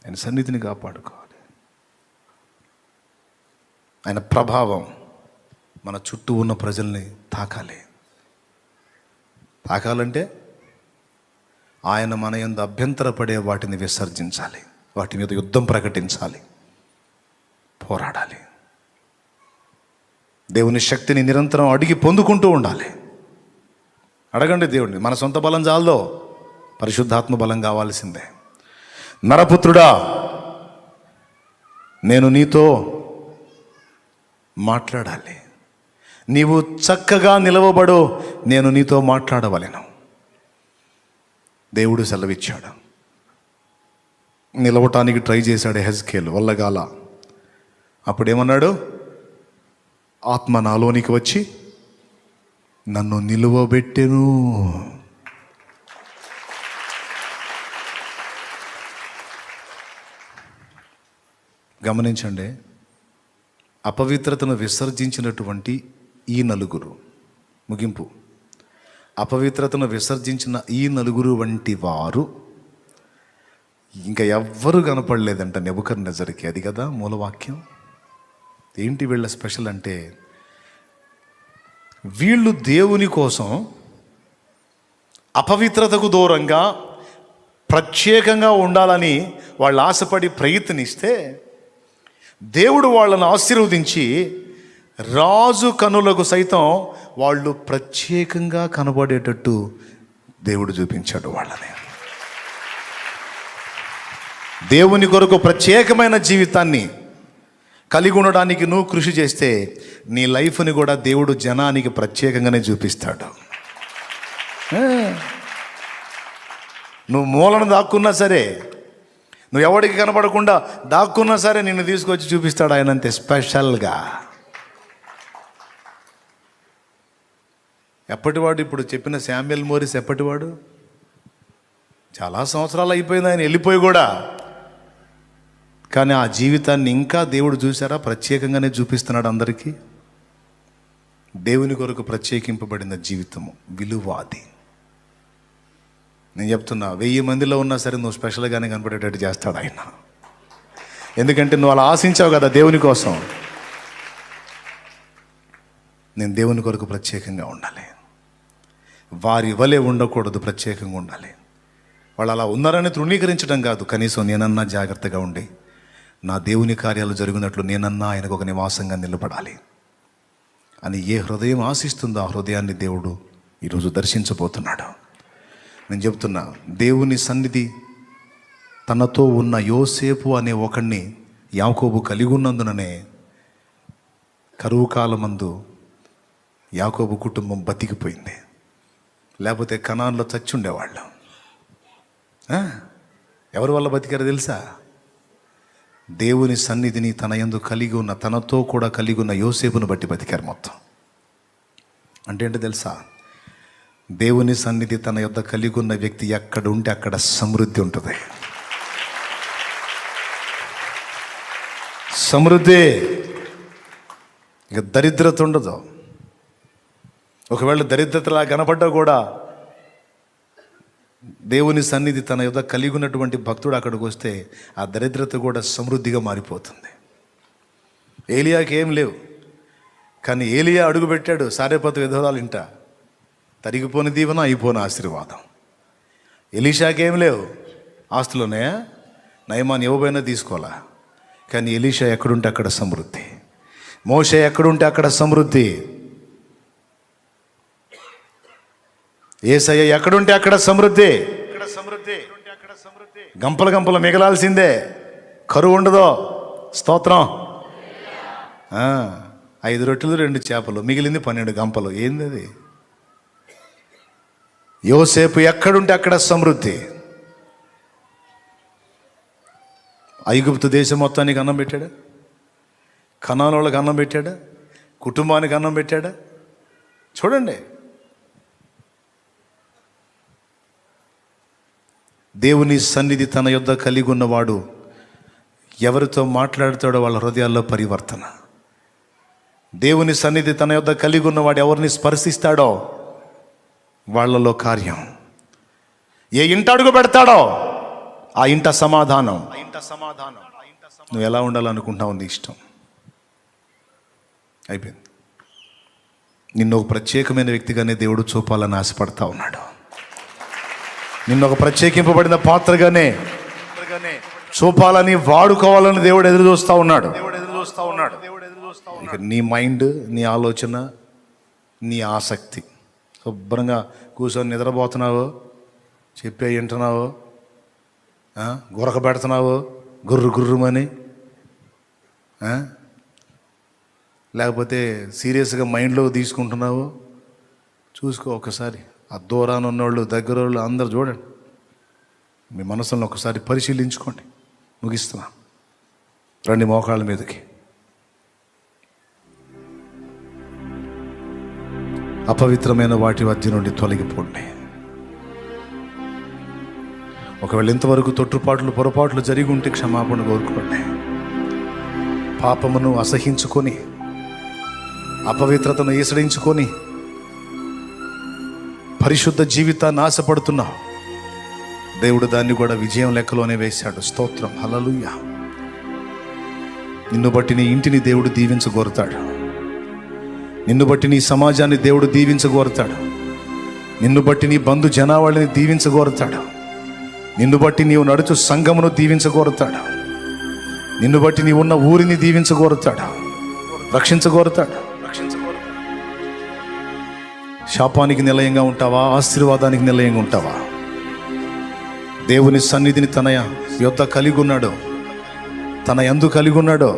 ఆయన సన్నిధిని కాపాడుకోవాలి. ఆయన ప్రభావం మన చుట్టూ ఉన్న ప్రజల్ని తాకాలంటే ఆయన మన యందు అభ్యంతరపడే వాటిని విసర్జించాలి, వాటి మీద యుద్ధం ప్రకటించాలి, పోరాడాలి. దేవుని శక్తిని నిరంతరం అడిగి పొందుకుంటూ ఉండాలి. అడగండి దేవుడిని. మన సొంత బలం చాలదో, పరిశుద్ధాత్మ బలం కావాల్సిందే. నరపుత్రుడా, నేను నీతో మాట్లాడాలి, నీవు చక్కగా నిలవబడు, నేను నీతో మాట్లాడవలెను. దేవుడు సెలవిచ్చాడు. నిలవటానికి ట్రై చేశాడు హెజ్కేలు, వల్లగాల. అప్పుడేమన్నాడు? ఆత్మ నాలోనికి వచ్చి నన్ను నిలువబెట్టెను. గమనించండి, అపవిత్రతను విసర్జించినటువంటి ఈ నలుగురు, ముగింపు, అపవిత్రతను విసర్జించిన ఈ నలుగురు వంటి వారు ఇంకా ఎవ్వరూ కనపడలేదంట నెబుకద్నెజరుకి. అది కదా మూలవాక్యం. ఏంటి వీళ్ళ స్పెషల్ అంటే, వీళ్ళు దేవుని కోసం అపవిత్రతకు దూరంగా ప్రత్యేకంగా ఉండాలని వాళ్ళు ఆశపడి ప్రయత్నిస్తే దేవుడు వాళ్ళను ఆశీర్వదించి రాజు కనులకు సైతం వాళ్ళు ప్రత్యేకంగా కనబడేటట్టు దేవుడు చూపించాడు వాళ్ళని. దేవుని కొరకు ప్రత్యేకమైన జీవితాన్ని కలిగి ఉండడానికి నువ్వు కృషి చేస్తే నీ లైఫ్ని కూడా దేవుడు జనానికి ప్రత్యేకంగానే చూపిస్తాడు. నువ్వు మూలను దాక్కున్నా సరే, నువ్వు ఎవరికి కనపడకుండా దాక్కున్నా సరే నిన్ను తీసుకొచ్చి చూపిస్తాడు ఆయన, అంతే స్పెషల్గా. ఎప్పటివాడు? ఇప్పుడు చెప్పిన శామ్యుయల్ మోరిస్ ఎప్పటివాడు? చాలా సంవత్సరాలు అయిపోయింది ఆయన వెళ్ళిపోయి కూడా. కానీ ఆ జీవితాన్ని ఇంకా దేవుడు చూసారా, ప్రత్యేకంగానే చూపిస్తున్నాడు అందరికీ. దేవుని కొరకు ప్రత్యేకింపబడిన జీవితము విలువాది. నేను చెప్తున్నా, 1000 మందిలో ఉన్నా సరే నువ్వు స్పెషల్గానే కనపడేటట్టు చేస్తాడు ఆయన. ఎందుకంటే నువ్వు అలా ఆశించావు కదా దేవుని కోసం. నేను దేవుని కొరకు ప్రత్యేకంగా ఉండాలి, వారి వలె ఉండకూడదు, ప్రత్యేకంగా ఉండాలి. వాళ్ళు అలా ఉన్నారని తృణీకరించడం కాదు, కనీసం నేనన్నా జాగ్రత్తగా ఉండి నా దేవుని కార్యాలు జరిగినట్లు నేనన్నా ఆయనకు ఒక నివాసంగా నిలబడాలి అని ఏ హృదయం ఆశిస్తుందో ఆ హృదయాన్ని దేవుడు ఈరోజు దర్శించబోతున్నాడు. నేను చెప్తున్నా, దేవుని సన్నిధి తనతో ఉన్న యోసేపు అనే ఒకడిని యాకోబు కలిగి ఉన్నందుననే కరువు కాలమందు యాకోబు కుటుంబం బతికిపోయింది. లేకపోతే కనాన్లో చచ్చి ఉండేవాళ్ళు. ఎవరి వల్ల బతికారో తెలుసా? దేవుని సన్నిధిని తన యందు కలిగి ఉన్న, తనతో కూడా కలిగి ఉన్న యోసేపును బట్టి బతికారు మొత్తం. అంటే ఏంటో తెలుసా? దేవుని సన్నిధి తన యొద్ద కలిగి ఉన్న వ్యక్తి ఎక్కడ ఉంటే అక్కడ సమృద్ధి ఉంటుంది. సమృద్ధి, ఇక దరిద్రత ఉండదు. ఒకవేళ దరిద్రతలా కనపడ్డా కూడా దేవుని సన్నిధి తన యొద్ద కలిగి ఉన్నటువంటి భక్తుడు అక్కడికి వస్తే ఆ దరిద్రత కూడా సమృద్ధిగా మారిపోతుంది. ఏలియాకి ఏం లేవు, కానీ ఏలియా అడుగుపెట్టాడు సారెపతు విధవరాలు ఇంట. తరిగిపోని దీవెన, అయిపోని ఆశీర్వాదం. ఎలీషాకి ఏం లేవు, ఆస్తులోనే నయమాన్ ఇవ్వబోయినా తీసుకోవాలా, కానీ ఎలీషా ఎక్కడుంటే అక్కడ సమృద్ధి. మోషే ఎక్కడుంటే అక్కడ సమృద్ధి. యేసయ్య ఎక్కడుంటే అక్కడ సమృద్ధి. గంపల గంపలు మిగలాల్సిందే, కరువు ఉండదో. స్తోత్రం. 5 రొట్టెలు 2 చేపలు, మిగిలింది 12 గంపలు. ఏంది అది? యోసేపు ఎక్కడుంటే అక్కడ సమృద్ధి. ఐగుప్తు దేశం మొత్తానికి అన్నం పెట్టాడా? కనాను వాళ్ళకి అన్నం పెట్టాడా? కుటుంబానికి అన్నం పెట్టాడా? చూడండి, దేవుని సన్నిధి తన యొద్ద కలిగి ఉన్నవాడు ఎవరితో మాట్లాడతాడో వాళ్ళ హృదయాల్లో పరివర్తన. దేవుని సన్నిధి తన యొద్ద కలిగి ఉన్నవాడు ఎవరిని స్పర్శిస్తాడో వాళ్ళలో కార్యం. ఏ ఇంట అడుగు పెడతాడో ఆ ఇంట సమాధానం. నువ్వు ఎలా ఉండాలనుకుంటున్నావు నీ ఇష్టం. అయిపోయింది. నిన్ను ఒక ప్రత్యేకమైన వ్యక్తిగానే దేవుడు చూపాలని ఆశపడతా ఉన్నాడు. నిన్ను ఒక ప్రత్యేకింపబడిన పాత్రగానే చూపాలని, వాడుకోవాలని దేవుడు ఎదురు చూస్తూ ఉన్నాడు. ఇక నీ మైండ్, నీ ఆలోచన, నీ ఆసక్తి, శుభ్రంగా కూర్చొని నిద్రపోతున్నావు, చెప్పే వింటున్నావు, గురక పెడుతున్నావు గుర్రుమని, లేకపోతే సీరియస్గా మైండ్లో తీసుకుంటున్నావు. చూసుకో ఒకసారి. ఆ దూరాన ఉన్నోళ్ళు, దగ్గర వాళ్ళు అందరు చూడండి. మీ మనసులను ఒకసారి పరిశీలించుకోండి. ముగిస్తున్నా. రండి మోకాళ్ళ మీదకి. అపవిత్రమైన వాటి మధ్య నుండి తొలగిపోండి. ఒకవేళ ఇంతవరకు తొట్టుపాట్లు, పొరపాట్లు జరిగి ఉంటే క్షమాపణ కోరుకోండి. పాపమును అసహించుకొని, అపవిత్రతను ఈసడించుకొని పరిశుద్ధ జీవితాన్ని ఆశపడుతున్నావు. దేవుడు దాన్ని కూడా విజయం లెక్కలోనే వేశాడు. స్తోత్రం, హల్లెలూయా. నిన్ను బట్టి నీ ఇంటిని దేవుడు దీవించగోరుతాడు. నిన్ను బట్టి నీ సమాజాన్ని దేవుడు దీవించగోరుతాడు. నిన్ను బట్టి నీ బంధు జనావళిని దీవించగోరుతాడు. నిన్ను బట్టి నీవు నడుచు సంఘమును దీవించగోరుతాడు. నిన్ను బట్టి నీవు ఉన్న ఊరిని దీవించగోరుతాడు, రక్షించగోరుతాడు. శాపానికి నిలయంగా ఉంటావా, ఆశీర్వాదానికి నిలయంగా ఉంటావా? దేవుని సన్నిధిని తన యొద్ద కలిగి ఉన్నాడో, తన యందు కలిగి ఉన్నాడో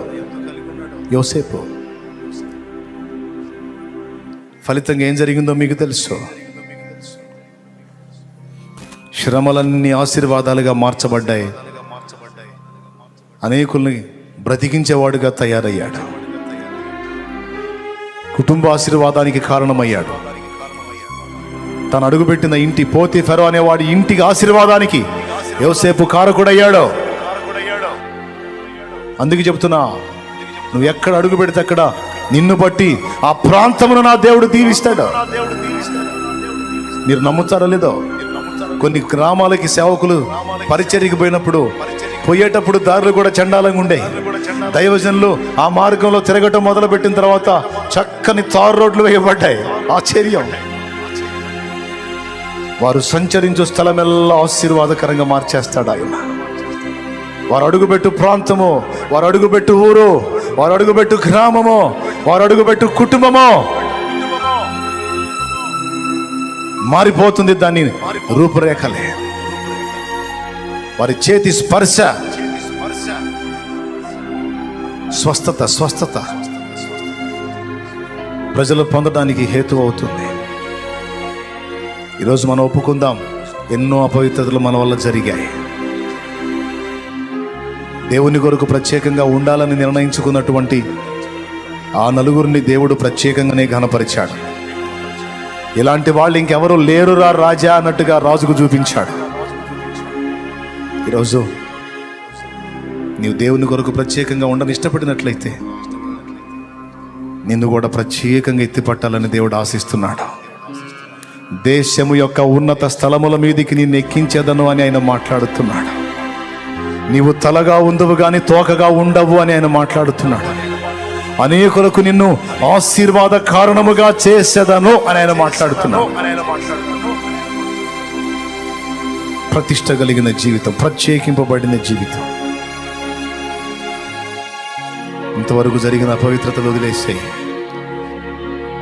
యోసేపు. ఫలితంగా ఏం జరిగిందో మీకు తెలుసు. శ్రమలన్నీ ఆశీర్వాదాలుగా మార్చబడ్డాయి. అనేకుల్ని బ్రతికించేవాడుగా తయారయ్యాడు. కుటుంబ ఆశీర్వాదానికి కారణమయ్యాడు. తను అడుగుపెట్టిన ఇంటి, పోతీఫెరో అనేవాడి ఇంటికి ఆశీర్వాదానికి యోసేపు కారకుడయ్యాడు. అందుకే చెప్తున్నా, నువ్వు ఎక్కడ అడుగు పెడితే అక్కడ నిన్ను బట్టి ఆ ప్రాంతమును నా దేవుడు దీవిస్తాడు. మీరు నమ్ముతారో లేదో, కొన్ని గ్రామాలకి సేవకులు పరిచర్యకి పోయినప్పుడు, పోయేటప్పుడు దారులు కూడా చండాలంగా ఉండే. దైవజనులు ఆ మార్గంలో తిరగటం మొదలుపెట్టిన తర్వాత చక్కని తారు రోడ్లు వేయబడ్డాయి. ఆశ్చర్యం. వారు సంచరించు స్థలమెల్లా ఆశీర్వాదకరంగా మార్చేస్తాడు ఆయన. వారు అడుగుపెట్టు ప్రాంతము, వారు అడుగుపెట్టు ఊరు, వారు అడుగుపెట్టు గ్రామము, వారు అడుగుపెట్టు కుటుంబము మారిపోతుంది. దాని రూపురేఖలే, వారి చేతి స్పర్శ, స్వస్థత ప్రజలు పొందడానికి హేతు అవుతుంది. ఈరోజు మనం ఒప్పుకుందాం, ఎన్నో అపవిత్రతలు మన వల్ల జరిగాయి. దేవుని కొరకు ప్రత్యేకంగా ఉండాలని నిర్ణయించుకున్నటువంటి ఆ నలుగురిని దేవుడు ప్రత్యేకంగానే ఘనపరిచాడు. ఇలాంటి వాళ్ళు ఇంకెవరు లేరురా రాజా అన్నట్టుగా రాజుకు చూపించాడు. ఈరోజు నీవు దేవుని కొరకు ప్రత్యేకంగా ఉండని ఇష్టపడినట్లయితే నిన్ను కూడా ప్రత్యేకంగా ఎత్తిపట్టాలని దేవుడు ఆశిస్తున్నాడు. దేశము యొక్క ఉన్నత స్థలముల మీదికి నిన్ను ఎక్కించేదను అని ఆయన మాట్లాడుతున్నాడు. నీవు తలగా ఉండవు కానీ తోకగా ఉండవు అని ఆయన మాట్లాడుతున్నాడు. అనేకులకు నిన్ను ఆశీర్వాద కారణముగా చేసేదను అని ఆయన మాట్లాడుతున్నాడు. ప్రతిష్ట కలిగిన జీవితం, ప్రత్యేకింపబడిన జీవితం. ఇంతవరకు జరిగిన అపవిత్రతలు వదిలేసాయి.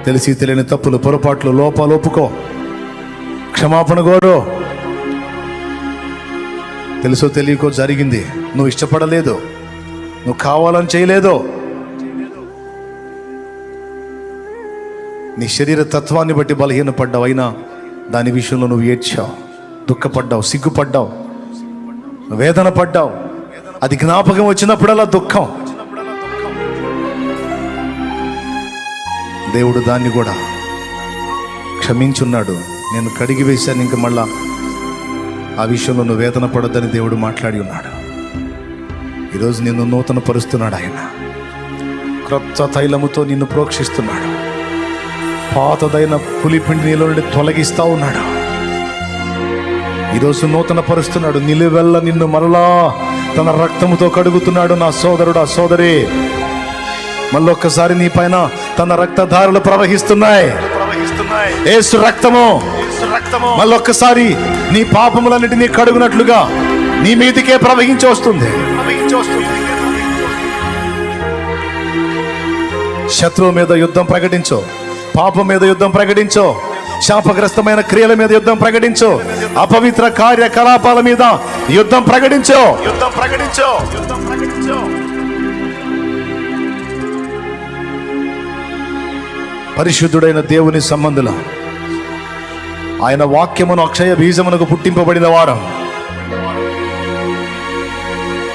తెలిసి తెలియని తప్పులు, పొరపాట్లు, లోపాలు ఒప్పుకో, క్షమాపణ కోరు. తెలుసో తెలియకో జరిగింది, నువ్వు ఇష్టపడలేదు, నువ్వు కావాలని చేయలేదు. నీ శరీర తత్వాన్ని బట్టి బలహీనపడ్డావు. అయినా దాని విషయంలో నువ్వు ఏడ్చావు, దుఃఖపడ్డావు, సిగ్గుపడ్డావు, వేదన పడ్డావు. అది జ్ఞాపకం వచ్చినప్పుడల్లా దుఃఖం. దేవుడు దాన్ని కూడా క్షమించున్నాడు. నేను కడిగి వేశాను, ఇంక మళ్ళా ఆ విషయంలో నువ్వు వేదన పడొద్దని దేవుడు మాట్లాడి ఉన్నాడు. ఈరోజు నిన్ను నూతన పరుస్తున్నాడు ఆయన. క్రొత్త తైలముతో నిన్ను ప్రోక్షిస్తున్నాడు. పాతదైన పులిపిండి నీలో నుండి తొలగిస్తా ఉన్నాడు. ఈరోజు నూతన పరుస్తున్నాడు. నిలువెల్ల నిన్ను మరలా తన రక్తముతో కడుగుతున్నాడు. నా సోదరుడు, ఆ సోదరి, మళ్ళొక్కసారి నీ పైన తన రక్తధారలు ప్రవహిస్తున్నాయి. యేసు రక్తము మళ్ళొక్కసారి నీ పాపములన్నిటినీ కడుగునట్లుగా నీ మీదికే ప్రవహించి వస్తుంది. శత్రువు మీద యుద్ధం ప్రకటించు, పాపం మీద యుద్ధం ప్రకటించు, శాపగ్రస్తమైన క్రియల మీద యుద్ధం ప్రకటించు, అపవిత్ర కార్యకలాపాల మీద యుద్ధం ప్రకటించు. పరిశుద్ధుడైన దేవుని సంబంధుల ఆయన వాక్యమును అక్షయ బీజమునకు పుట్టింపబడిన వారు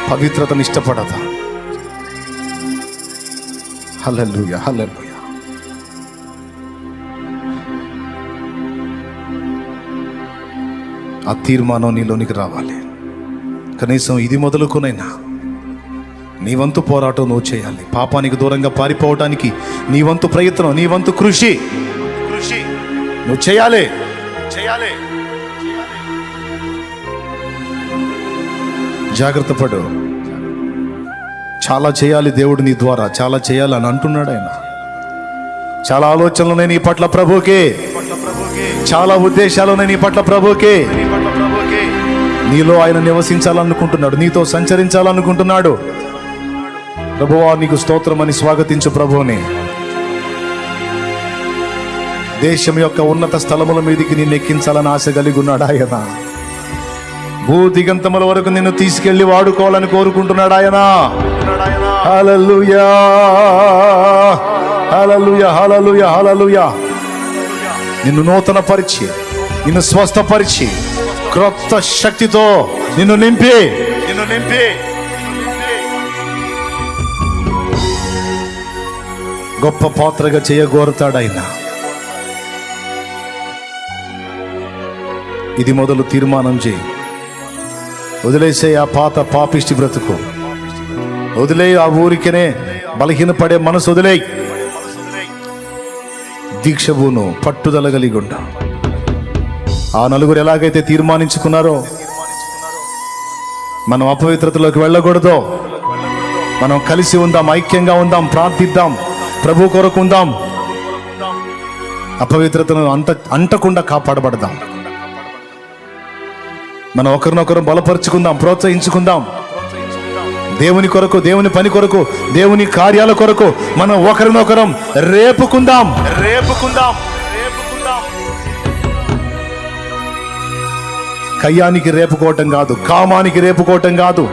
పవిత్రతను ఇష్టపడతా. హల్లెలూయా, హల్లెలూయా. ఆ తీర్మానం నీలోనికి రావాలి. కనీసం ఇది మొదలుకొనైనా నీ వంతు పోరాటం నువ్వు చేయాలి. పాపానికి దూరంగా పారిపోవటానికి నీ వంతు ప్రయత్నం, నీ వంతు కృషి నువ్వు చేయాలి. జాగ్రత్త పడు. చాలా చేయాలి దేవుడు నీ ద్వారా, చాలా చేయాలి అని అంటున్నాడు ఆయన. చాలా ఆలోచనలున్నాయి నీ పట్ల ప్రభుకే, చాలా ఉద్దేశాలున్నాయి నీ పట్ల ప్రభుకే. నీలో ఆయన నివసించాలనుకుంటున్నాడు, నీతో సంచరించాలనుకుంటున్నాడు. ప్రభువా నీకు స్తోత్రం అని స్వాగతించు ప్రభువుని. దేశం యొక్క ఉన్నత స్థలముల మీదికి నిన్ను ఎక్కించాలని ఆశ కలిగి ఉన్నాడు ఆయన. భూదిగంతముల వరకు నిన్ను తీసుకెళ్లి వాడుకోవాలని కోరుకుంటున్నాడు ఆయన. హల్లెలూయా, హల్లెలూయా, హల్లెలూయా, హల్లెలూయా. నిన్ను నూతన పరిచి, నిన్ను స్వస్థపరిచి, క్రొత్త శక్తితో నిన్ను నింపి గొప్ప పాత్రగా చేయగోరుతాడు ఆయన. ఇది మొదలు తీర్మానం చేయి. వదిలేసే ఆ పాత పాపిష్టి బ్రతుకు వదిలే, ఆ ఊరికనే బలహీనపడే మనసు వదిలే. దీక్షభూను పట్టుదల కలిగి ఉండ. ఆ నలుగురు ఎలాగైతే తీర్మానించుకున్నారో మనం అపవిత్రతలోకి వెళ్ళకూడదు. మనం కలిసి ఉందాం, ఐక్యంగా ఉందాం, ప్రార్థిద్దాం, ప్రభు కొరకు ఉందాం, అపవిత్రతను అంటకుండా కాపాడబడదాం. మనం ఒకరినొకరు బలపరుచుకుందాం, ప్రోత్సహించుకుందాం. దేవుని కొరకు, దేవుని పని కొరకు, దేవుని కార్యాల కొరకు మనం ఒకరినొకరం రేపుకుందాం. కయ్యానికి రేపుకోవటం కాదు, కామానికి రేపుకోవటం కాదు,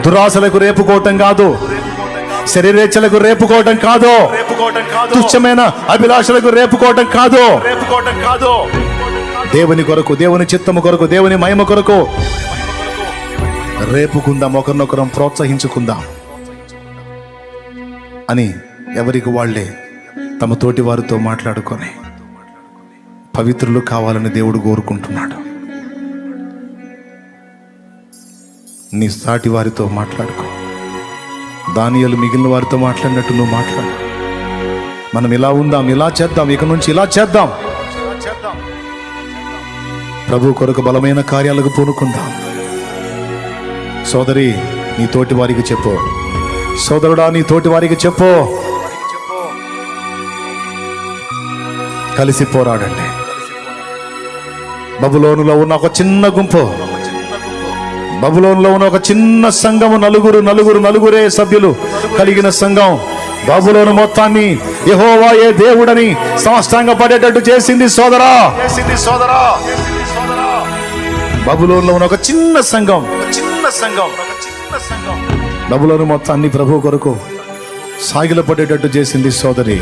దురాశలకు రేపుకోవటం కాదు, శరీరేచ్ఛలకు రేపుకోవటం కాదు, తుచ్చమైన అభిలాషలకు రేపుకోవటం కాదు. దేవుని కొరకు, దేవుని చిత్తము కొరకు, దేవుని మహిమ కొరకు రేపుకుందాం, ఒకరినొకరం ప్రోత్సహించుకుందాం అని ఎవరికి వాళ్ళే తమ తోటి వారితో మాట్లాడుకొని పవిత్రులు కావాలని దేవుడు కోరుకుంటున్నాడు. నీ సాటి వారితో మాట్లాడుకో. దానియేలు మిగిలిన వారితో మాట్లాడినట్టు నువ్వు మాట్లాడు. మనం ఇలా ఉందాం, ఇలా చేద్దాం, ఇక నుంచి ఇలా చేద్దాం. ప్రభు కొరకు బలమైన కార్యాలకు పూనుకుందాం. సోదరి నీ తోటి వారికి చెప్పు, సోదరుడా నీ తోటి వారికి చెప్పు, కలిసి పోరాడండి. బబులోనులో ఉన్న ఒక చిన్న గుంపు, బబులోనులో ఉన్న ఒక చిన్న సంఘము, నలుగురే సభ్యులు కలిగిన సంఘం బబులోను మొత్తాన్ని యెహోవాయే దేవుడని సాష్టాంగ పడేటట్టు చేసింది సోదరా. బబులోనులో ఉన్న ఒక చిన్న సంఘం బబులోను మొత్తాన్ని ప్రభు కొరకు సాగిల పడేటట్టు చేసింది సోదరి.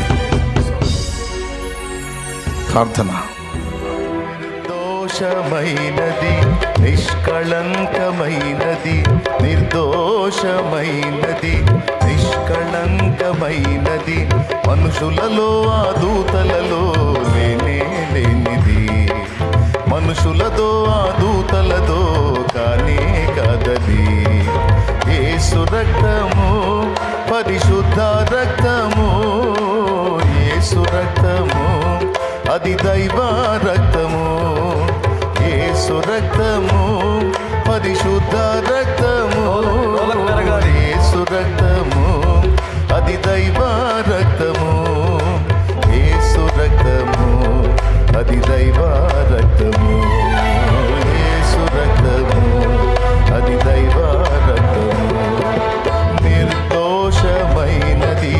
ప్రార్థన. నిర్దోషమైనది, నిష్కళంకమైనది, నిర్దోషమైనది, నిష్కళంకమైనది, మనుషులలో ఆ దూతలలో లేనిది, మనుషులతో ఆ దూతలతో కానే కాదది. యేసు రక్తము, పరిశుద్ధ రక్తము, యేసు రక్తము, అది దైవ రక్తము, యేసు రక్తము, పరిశుద్ధ రక్తము యేసు రక్తము అది దైవ రక్తము యేసు రక్తము అది దైవ రక్తము యేసు రక్తము అది దైవ రక్తము నిర్దోషమైనది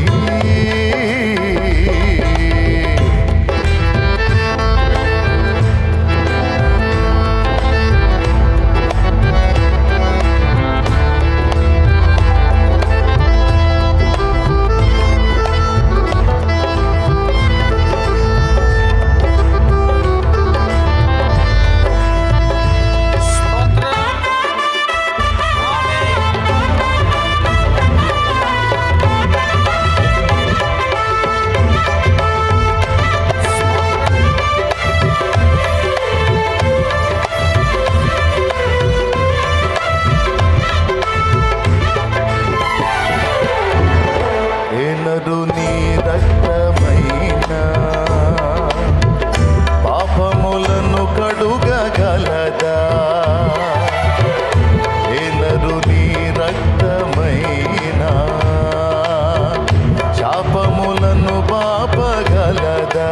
నీ రక్తమైన పాపములను కడుగగలదా ఏనరు నీ రక్తమైన శాపములను పాపగలదా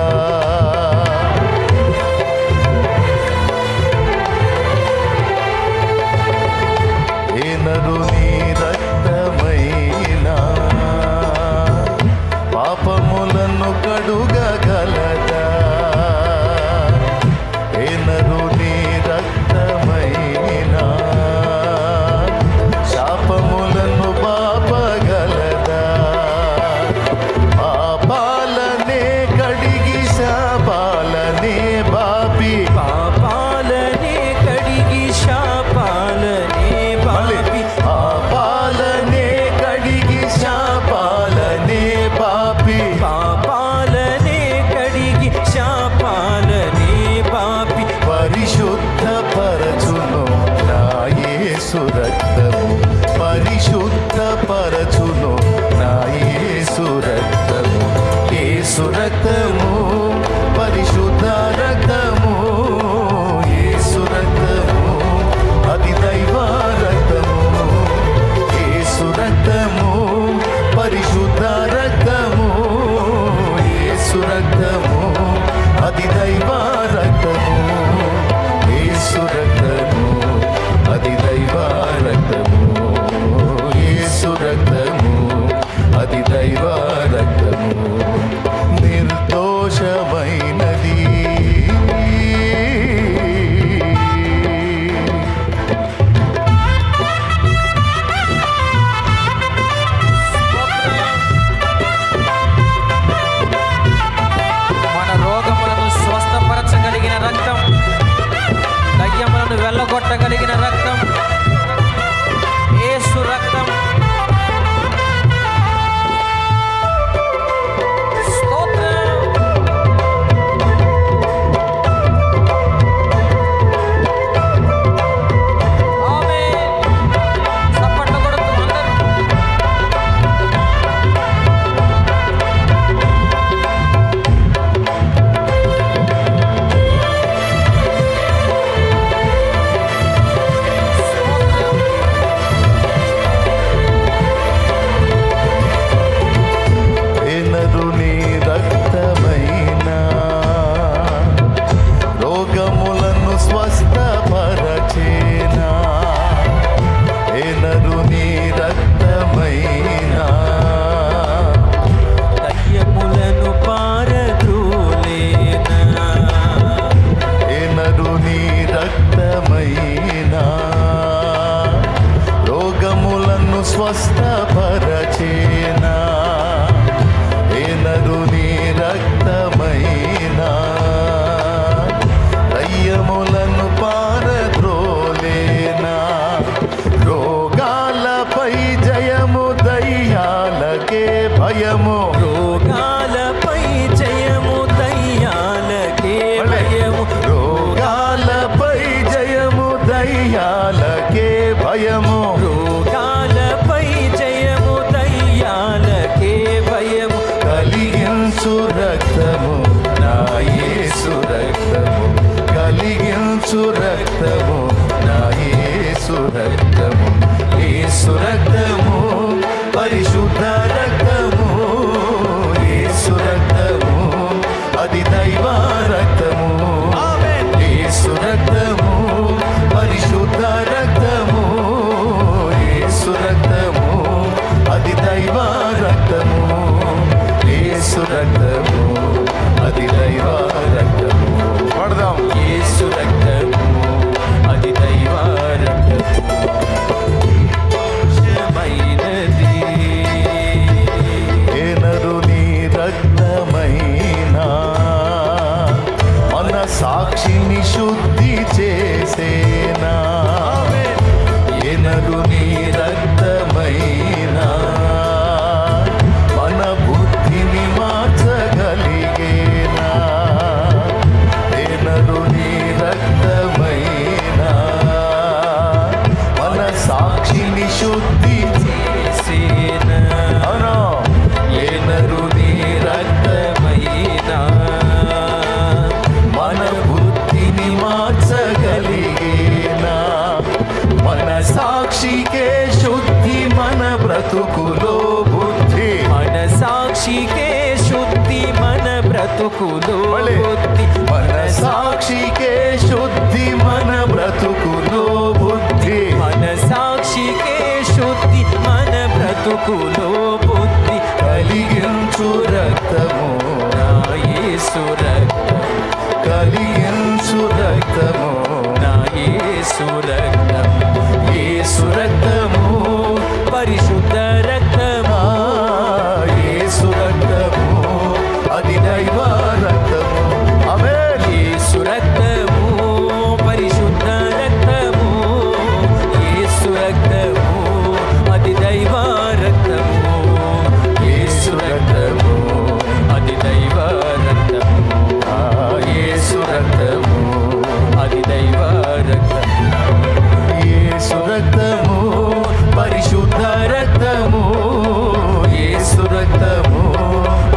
ఏనరు నీ రక్తమైన పాపములను కడుగగలదా ఏనరు నీ రక్తమైన శాపములను పాపగలదా పాపాలనే కడిగి శాపాలనే బాపి పాపాలనే కడిగి శాపాలనే బాపి పాపాలనే కడిగి శాపాలనే బాపి పాపాలనే కడిగి శాపాలనే బాపి పరిశుద్ధ పరచును నా యేసు రక్తము పరిశుద్ధ పరచును నా యేసు రక్తము యేసు రక్తము పరిశుద్ధ రక్తము యేసు రక్తము అది దైవ రక్తము యేసు రక్తము పరిశుద్ధ రక్తము యేసు రక్తము అది దైవ రక్తము యేసు రక్తము అది దైవ రక్తము యేసు రక్తము అది దైవ రక్తము నిర్దోషమైనది మన రోగములను స్వస్థపరచగలిగిన రక్తం, దయ్యములను వెళ్ళగొట్టగలిగిన రక్తం యేసు రక్తం. స్తోత్రం. ఆమేన్. చప్పట్లు కొడుతూ అందరూ ఏనరు నీ రక్తమైన రోగములను స్వస్థపరచేనా ఏనరు నీ రక్తమైన దయ్యములను పారద్రోలేనా ఏనరు నీ రక్తమైన రోగములను స్వస్థపరచేనా ఏనరు నీ రక్తమైన దయ్యములను పారద్రోలేనా రోగాలపై జయము దయ్యాలకే భయము రోగాలపై జయము దయ్యాలకే భయము రోగాలపై జయము దయ్యాలకే భయము రోగాలపై జయము దయ్యాలకే పరిశుద్ధ రక్తము, యేసు రక్తము, అది దైవ రక్తము. యేసు రక్తము, పరిశుద్ధ రక్తము, యేసు రక్తము, అది దైవ రక్తము. యేసు రక్తము, అది దైవ రక్తము. పడదాం. యేసు రక్తము అది దైవ రక్తము మైనది ఏనరు నీ రక్తమైనా మన సాక్షిని శుద్ధి చేసేనా. ఏనరు నీ రక్తమైనా మన బుద్ధిని మార్చగలిగేనా. ఏనరు నీ రక్తమైనా మన సాక్షిని శుద్ధి చేసేనా అవును. ఏనరు నీ రక్తమైనా మన బుద్ధిని మార్చగలిగేనా. మన సాక్షికే శుద్ధి, మన బ్రతుకులో బుద్ధి. మన సాక్షికే శుద్ధి మన బ్రతుకులో బుద్ధి. మన సాక్షికే శుద్ధి, మన బ్రతుకులో బుద్ధి. మన సాక్షికే శుద్ధి మన బ్రతుకులో బుద్ధి కలిగించు రక్తము, నా యేసు రక్తము కలిగించు రక్తము, నా యేసు రక్తము యేసు రక్తము, పరిశుద్ధ రక్తము యేసు రక్తము, అది దైవ రక్తము. ఆమేన్. యేసు రక్తము పరిశుద్ధ రక్తము యేసు రక్తము అది దైవ రక్తము యేసు రక్తము అది దైవ రక్తము యేసు రక్తము, అది దైవ రక్తము యేసు రక్తము, పరిశుద్ధ రక్తము, యేసు రక్తము,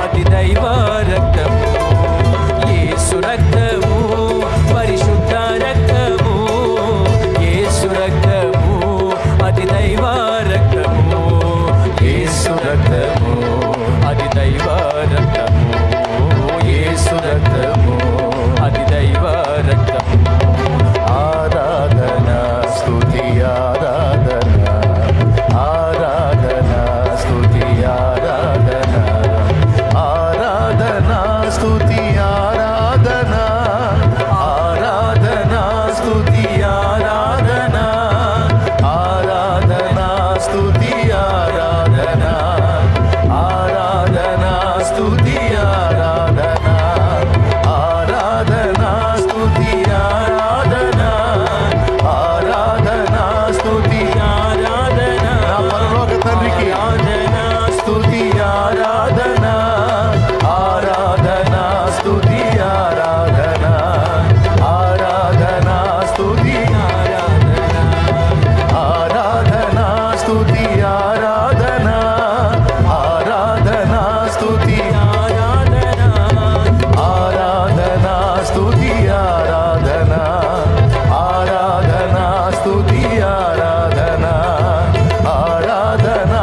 అది దైవ రక్తము యేసు రక్తము పరిశుద్ధ రక్తము యేసు రక్తము అది దైవ రక్తము యేసు రక్తము, అది దైవ రక్తము యేసు రక్తము. అది దైవ రక్తము ఆరాధన స్తుతి ఆరాధన, ఆరాధన స్తుతి ఆరాధన, ఆరాధన స్తుతి ఆరాధన, ఆరాధన స్తుతి ఆరాధన, ఆరాధన స్తుతి ఆరాధన, ఆరాధన స్తుతి ఆరాధన, ఆరాధన స్తుతి ఆరాధన, ఆరాధన స్తుతి ఆరాధన. నా పరలోక తండ్రికి స్తుతి ఆరాధన, ఆరాధన స్తుతి ఆరాధన, ఆరాధన స్తుతి ఆరాధన, ఆరాధన స్తుతి ఆరాధన, ఆరాధన స్తుతి ఆరాధన, ఆరాధన స్తుతి ఆరాధన, ఆరాధన స్తుతి ఆరాధన, ఆరాధన.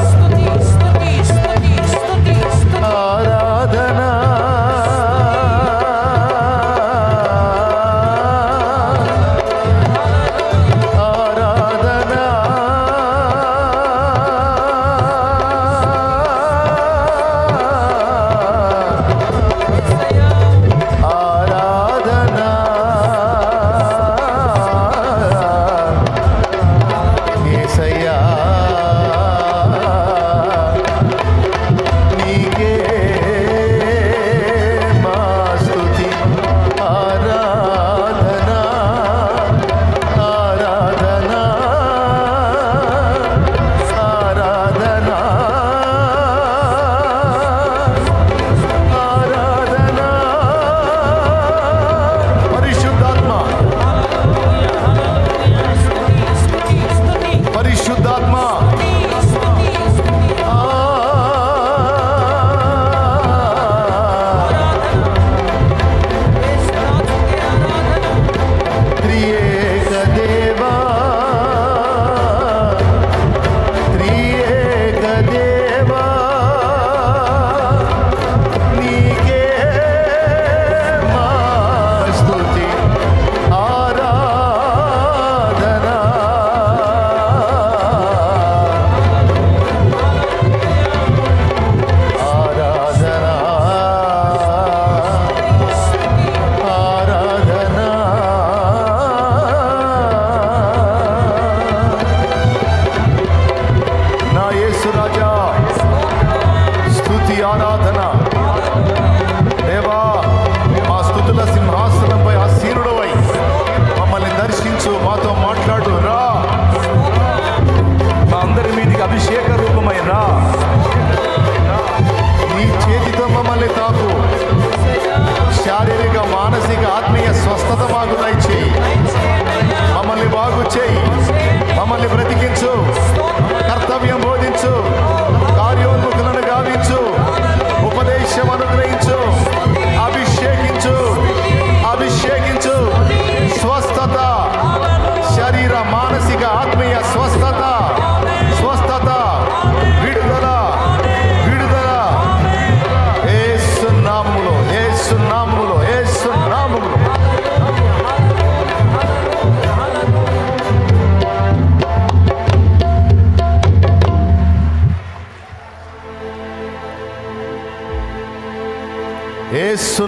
స్తుతి స్తుతి స్తుతి స్తుతి స్తుతి ఆరాధన, ఆరాధన,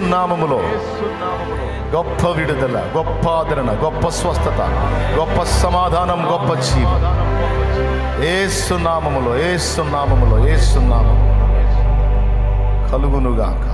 నామములో గొప్ప విడుదల, గొప్ప ఆదరణ, గొప్ప స్వస్థత, గొప్ప సమాధానం, గొప్ప జీవం యేసు నామములో, యేసు నామములో, యేసు నామములో కలుగునుగాక.